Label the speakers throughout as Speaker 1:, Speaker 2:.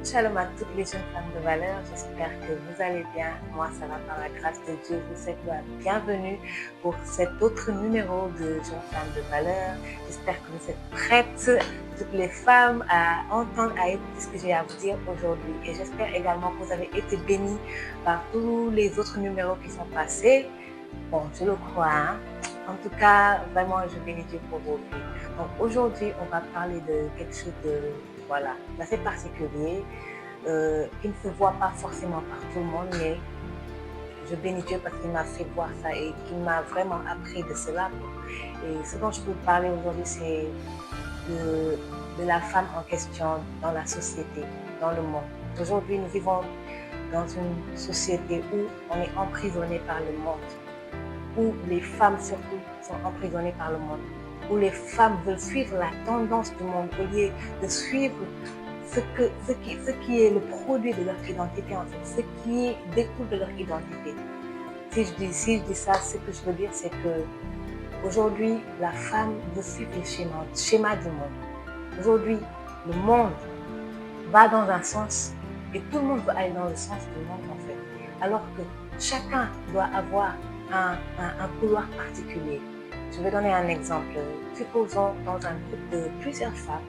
Speaker 1: Shalom à toutes les jeunes femmes de valeur, j'espère que vous allez bien. Moi, ça va par la grâce de Dieu. Je vous souhaite la bienvenue pour cet autre numéro de Jeunes femmes de valeur. J'espère que vous êtes prêtes, toutes les femmes, à entendre, à écouter ce que j'ai à vous dire aujourd'hui. Et j'espère également que vous avez été bénis par tous les autres numéros qui sont passés. Bon, je le crois, hein. En tout cas, vraiment, je bénis Dieu pour vos vies. Donc aujourd'hui, on va parler de quelque chose d'assez particulier, qui ne se voit pas forcément par tout le monde, mais je bénis Dieu parce qu'il m'a fait voir ça et qu'il m'a vraiment appris de cela. Et ce dont je peux vous parler aujourd'hui, c'est de la femme en question dans la société, dans le monde. Aujourd'hui, nous vivons dans une société où on est emprisonné par le monde, où les femmes surtout sont emprisonnées par le monde, où les femmes veulent suivre la tendance du monde au lieu de suivre ce qui est le produit de leur identité, en fait, ce qui découle de leur identité. Si je dis ça, ce que je veux dire, c'est que aujourd'hui, la femme veut suivre le schéma du monde. Aujourd'hui, le monde va dans un sens et tout le monde veut aller dans le sens du monde, en fait. Alors que chacun doit avoir un couloir particulier. Je vais donner un exemple. Supposons dans un groupe de plusieurs femmes,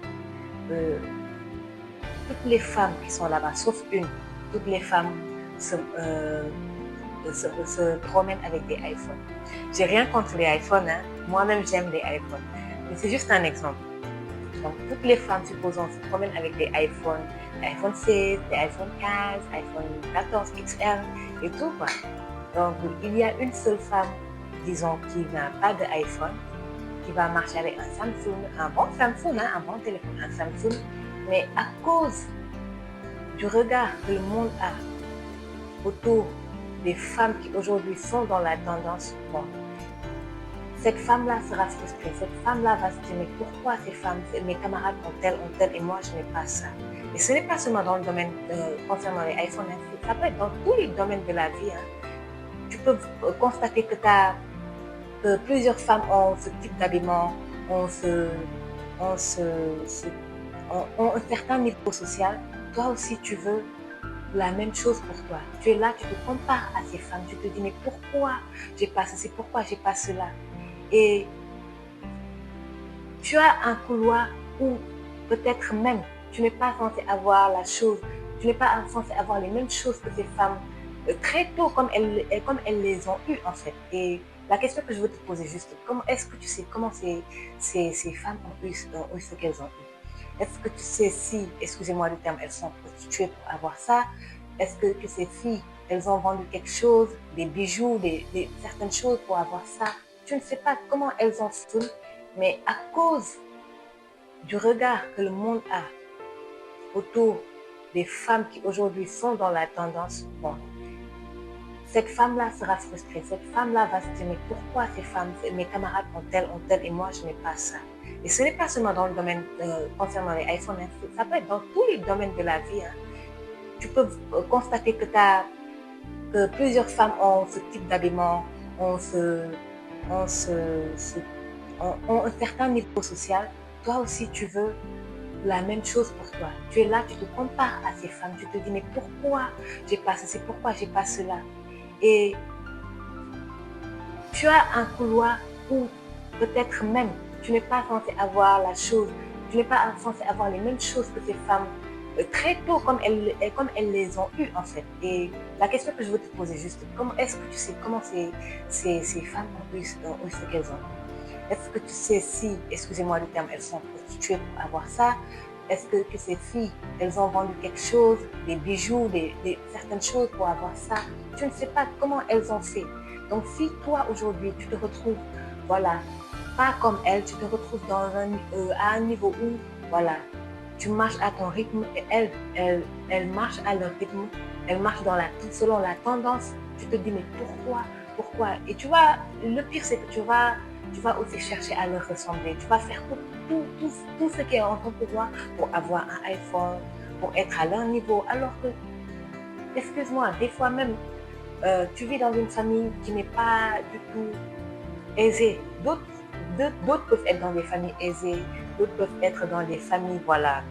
Speaker 1: toutes les femmes qui sont là-bas, sauf une, toutes les femmes se promènent avec des iPhones. J'ai rien contre les iPhones, hein. Moi-même j'aime les iPhones, mais c'est juste un exemple. Donc toutes les femmes, supposons, se promènent avec des iPhones, iPhone 6, des iPhone 15, iPhone 14 XL et tout quoi. Donc il y a une seule femme, disons, qui n'a pas d'iPhone, qui va marcher avec un Samsung, un bon Samsung, hein, un bon téléphone, un Samsung, mais à cause du regard que le monde a autour des femmes qui aujourd'hui sont dans la tendance, bon, cette femme-là sera frustrée, cette femme-là va se dire, mais pourquoi ces femmes, mes camarades ont tel et moi je n'ai pas ça. Et ce n'est pas seulement dans le domaine concernant les iPhones, ça peut être dans tous les domaines de la vie, hein. Tu peux constater que plusieurs femmes ont ce type d'habillement, ont un certain niveau social. Toi aussi, tu veux la même chose pour toi. Tu es là, tu te compares à ces femmes. Tu te dis, mais pourquoi j'ai pas ceci, pourquoi j'ai pas cela? Et tu as un couloir où peut-être même tu n'es pas censé avoir la chose, tu n'es pas censé avoir les mêmes choses que ces femmes très tôt comme elles les ont eues en fait. Et la question que je veux te poser juste, est-ce que tu sais comment ces femmes ont eu ce qu'elles ont eu? Est-ce que tu sais si, excusez-moi le terme, elles sont prostituées pour avoir ça? Est-ce que ces filles, elles ont vendu quelque chose, des bijoux, certaines choses pour avoir ça? Tu ne sais pas comment elles ont fait, mais à cause du regard que le monde a autour des femmes qui aujourd'hui sont dans la tendance, bon, cette femme-là sera frustrée, cette femme-là va se dire, mais pourquoi ces femmes, mes camarades ont tel et moi je n'ai pas ça. Et ce n'est pas seulement dans le domaine concernant les iPhones, hein, ça peut être dans tous les domaines de la vie, hein. Tu peux constater que plusieurs femmes ont ce type d'habillement, ont un certain niveau social. Toi aussi tu veux la même chose pour toi. Tu es là, tu te compares à ces femmes, tu te dis, mais pourquoi j'ai pas ceci, pourquoi j'ai pas cela? Et tu as un couloir où peut-être même tu n'es pas censé avoir la chose, tu n'es pas censé avoir les mêmes choses que ces femmes très tôt comme elles les ont eues en fait. Et la question que je veux te poser juste, est-ce que tu sais comment ces femmes ont eu ce qu'elles ont eu? Est-ce que tu sais si, excusez-moi le terme, elles sont prostituées pour avoir ça? Est-ce que ces filles, elles ont vendu quelque chose, des bijoux, certaines choses pour avoir ça? Tu ne sais pas comment elles ont fait. Donc si toi aujourd'hui, tu te retrouves, voilà, pas comme elles, tu te retrouves à un niveau où, voilà, tu marches à ton rythme et elles marchent à leur rythme, elles marchent selon la tendance. Tu te dis, mais pourquoi? Et tu vois, le pire c'est que tu vas aussi chercher à leur ressembler. Tu vas faire tout ce qui est en ton pouvoir pour avoir un iPhone, pour être à leur niveau. Alors que, excuse-moi, des fois même, tu vis dans une famille qui n'est pas du tout aisée. D'autres peuvent être dans des familles aisées, d'autres peuvent être dans des familles, voilà,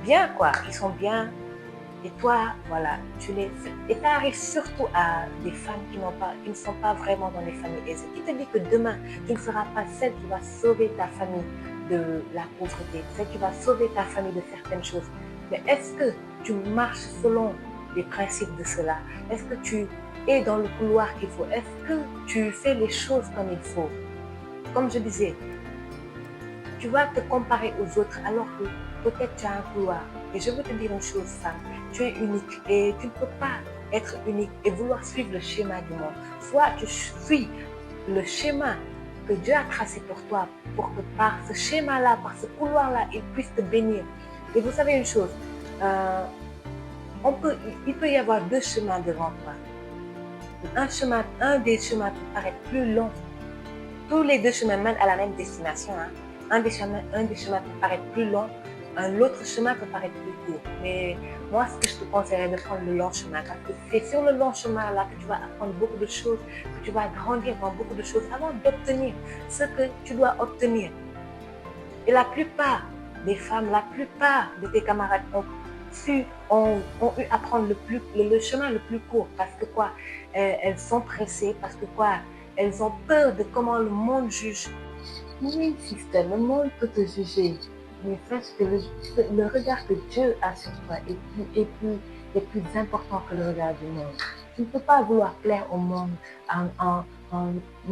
Speaker 1: bien, quoi. Ils sont bien. Et toi, voilà, tu les... Et ça arrive surtout à des femmes qui ne sont pas vraiment dans les familles aisées. Qui te dit que demain, tu ne seras pas celle qui va sauver ta famille de la pauvreté, celle qui va sauver ta famille de certaines choses. Mais est-ce que tu marches selon les principes de cela? Est-ce que tu es dans le couloir qu'il faut? Est-ce que tu fais les choses comme il faut? Comme je disais, tu vas te comparer aux autres alors que peut-être tu as un couloir. Et je veux te dire une chose, femme, tu es unique et tu ne peux pas être unique et vouloir suivre le schéma du monde. Soit tu suis le schéma que Dieu a tracé pour toi, pour que par ce schéma-là, par ce couloir-là, il puisse te bénir. Et vous savez une chose, il peut y avoir deux chemins devant toi. Un des chemins peut paraître plus long. Tous les deux chemins mènent à la même destination. Hein. Un des chemins peut paraître plus long, l'autre chemin peut paraître plus court. Mais moi, ce que je te conseillerais de prendre le long chemin, parce que c'est sur le long chemin là que tu vas apprendre beaucoup de choses, que tu vas grandir dans beaucoup de choses avant d'obtenir ce que tu dois obtenir. Et la plupart des femmes, la plupart de tes camarades ont eu à prendre le chemin le plus court. Parce que quoi? Elles sont pressées, parce que quoi? Elles ont peur de comment le monde juge. Oui, sister, le monde peut te juger. Mais sache que le regard que Dieu a sur toi est plus important que le regard du monde. Tu ne peux pas vouloir plaire au monde en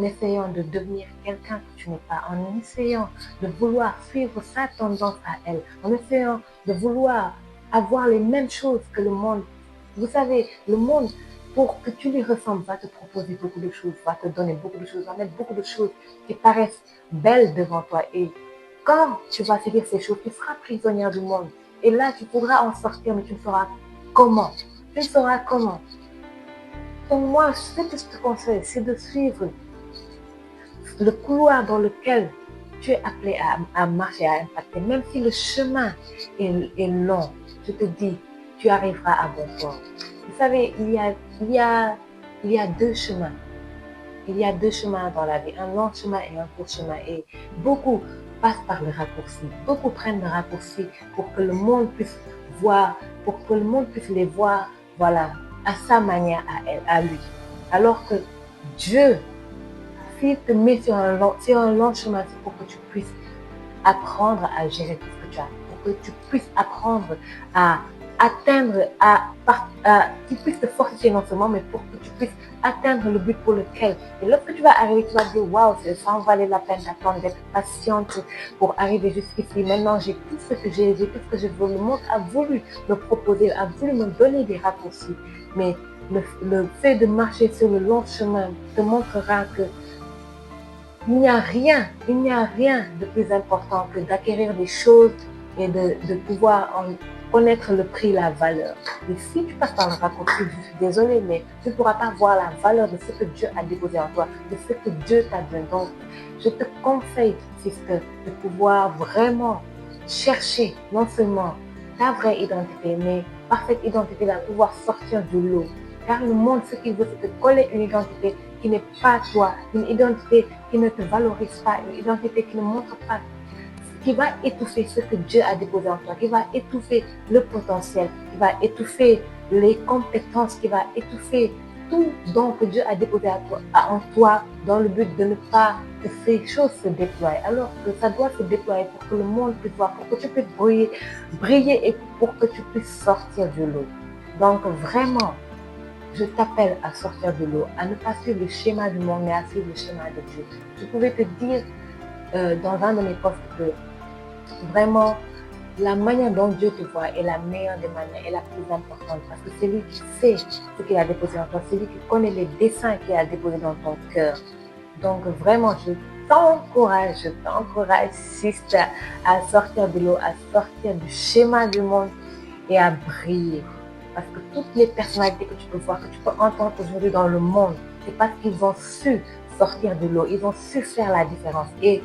Speaker 1: essayant de devenir quelqu'un que tu n'es pas, en essayant de vouloir suivre sa tendance à elle, en essayant de vouloir avoir les mêmes choses que le monde. Vous savez, le monde, pour que tu lui ressembles, va te proposer beaucoup de choses, va te donner beaucoup de choses, va mettre beaucoup de choses qui paraissent belles devant toi. Et quand tu vas seguir ces choses, tu seras prisonnière du monde. Et là, tu pourras en sortir, mais tu ne sauras comment. Tu ne sauras comment. Donc moi, ce que je te conseille, c'est de suivre le couloir dans lequel tu es appelé à marcher, à impacter. Même si le chemin est long, je te dis, tu arriveras à bon port. Vous savez, il y a deux chemins. Il y a deux chemins dans la vie, un long chemin et un court chemin. Et beaucoup passent par le raccourci. Beaucoup prennent le raccourci pour que le monde puisse voir, pour que le monde puisse les voir, voilà, à sa manière, à lui. Alors que Dieu, s'il te met sur un long chemin, c'est pour que tu puisses apprendre à gérer tout ce que tu as, pour que tu puisses apprendre à atteindre, tu puisses te fortifier non seulement, mais pour que tu puisses atteindre le but pour lequel. Et lorsque tu vas arriver, tu vas dire, waouh, ça en valait la peine d'attendre, d'être patiente pour arriver jusqu'ici. Maintenant, j'ai tout ce que j'ai tout ce que je veux. Le monde a voulu me proposer, a voulu me donner des raccourcis. Mais le fait de marcher sur le long chemin te montrera que il n'y a rien de plus important que d'acquérir des choses et de pouvoir en connaître le prix, la valeur. Et si tu passes par le raccourci, je suis désolée, mais tu ne pourras pas voir la valeur de ce que Dieu a déposé en toi, de ce que Dieu t'a donné. Donc, je te conseille, sister, de pouvoir vraiment chercher non seulement ta vraie identité, mais par cette identité-là, pouvoir sortir du lot. Car le monde, ce qu'il veut, c'est te coller une identité qui n'est pas toi, une identité qui ne te valorise pas, une identité qui ne montre pas, qui va étouffer ce que Dieu a déposé en toi, qui va étouffer le potentiel, qui va étouffer les compétences, qui va étouffer tout don que Dieu a déposé en toi dans le but de ne pas que ces choses se déploient. Alors que ça doit se déployer pour que le monde puisse voir, pour que tu puisses briller et pour que tu puisses sortir de l'eau. Donc vraiment, je t'appelle à sortir de l'eau, à ne pas suivre le schéma du monde, mais à suivre le schéma de Dieu. Je pouvais te dire dans un de mes posts que vraiment, la manière dont Dieu te voit est la meilleure des manières, est la plus importante. Parce que c'est lui qui sait ce qu'il a déposé en toi, c'est lui qui connaît les desseins qu'il a déposés dans ton cœur. Donc vraiment, je t'encourage, sister, à sortir de l'eau, à sortir du schéma du monde et à briller. Parce que toutes les personnalités que tu peux voir, que tu peux entendre aujourd'hui dans le monde, c'est parce qu'ils ont su sortir de l'eau, ils ont su faire la différence. Et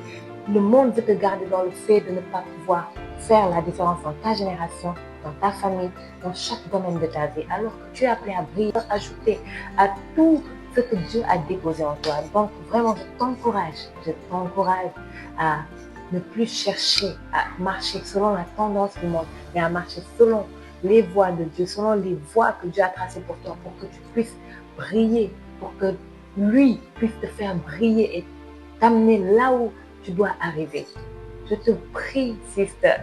Speaker 1: le monde veut te garder dans le fait de ne pas pouvoir faire la différence dans ta génération, dans ta famille, dans chaque domaine de ta vie. Alors que tu es appelé à briller, ajouter à tout ce que Dieu a déposé en toi. Donc vraiment, je t'encourage à ne plus chercher à marcher selon la tendance du monde, mais à marcher selon les voies de Dieu, selon les voies que Dieu a tracées pour toi, pour que tu puisses briller, pour que lui puisse te faire briller et t'amener là où tu dois arriver. Je te prie, sister,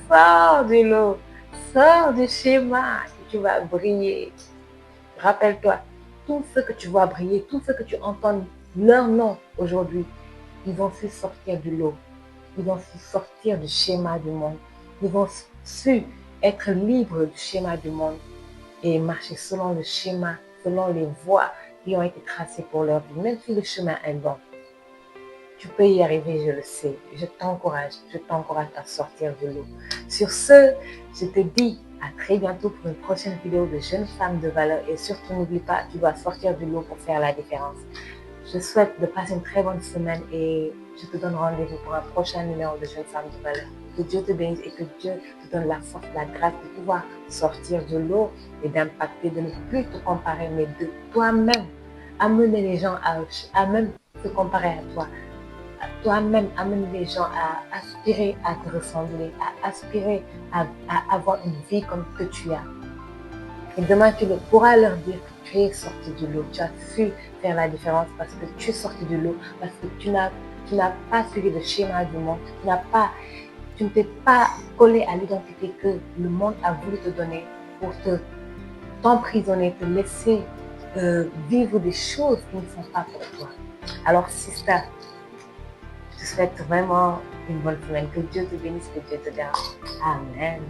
Speaker 1: sors du lot, sors du schéma et tu vas briller. Rappelle-toi, tous ceux que tu vois briller, tous ceux que tu entends leur nom aujourd'hui, ils vont su sortir du lot. Ils vont su sortir du schéma du monde. Ils vont su être libres du schéma du monde et marcher selon le schéma, selon les voies qui ont été tracées pour leur vie, même si le chemin est long. Tu peux y arriver, je le sais. Je t'encourage à sortir de l'eau. Sur ce, je te dis à très bientôt pour une prochaine vidéo de Jeunes Femmes de Valeur. Et surtout, n'oublie pas, tu dois sortir de l'eau pour faire la différence. Je souhaite de passer une très bonne semaine et je te donne rendez-vous pour un prochain numéro de Jeunes Femmes de Valeur. Que Dieu te bénisse et que Dieu te donne la force, la grâce de pouvoir sortir de l'eau et d'impacter, de ne plus te comparer, mais de toi-même amener les gens à même se comparer à toi. Toi-même amener les gens à aspirer à te ressembler, à aspirer à avoir une vie comme que tu as. Et demain, tu pourras leur dire que tu es sorti de l'eau, tu as su faire la différence parce que tu es sorti de l'eau, parce que tu n'as pas suivi le schéma du monde, tu ne t'es pas collé à l'identité que le monde a voulu te donner pour t'emprisonner, te laisser vivre des choses qui ne sont pas pour toi. Alors, sister, je te souhaite vraiment une bonne semaine. Que Dieu te bénisse, que Dieu te garde. Amen.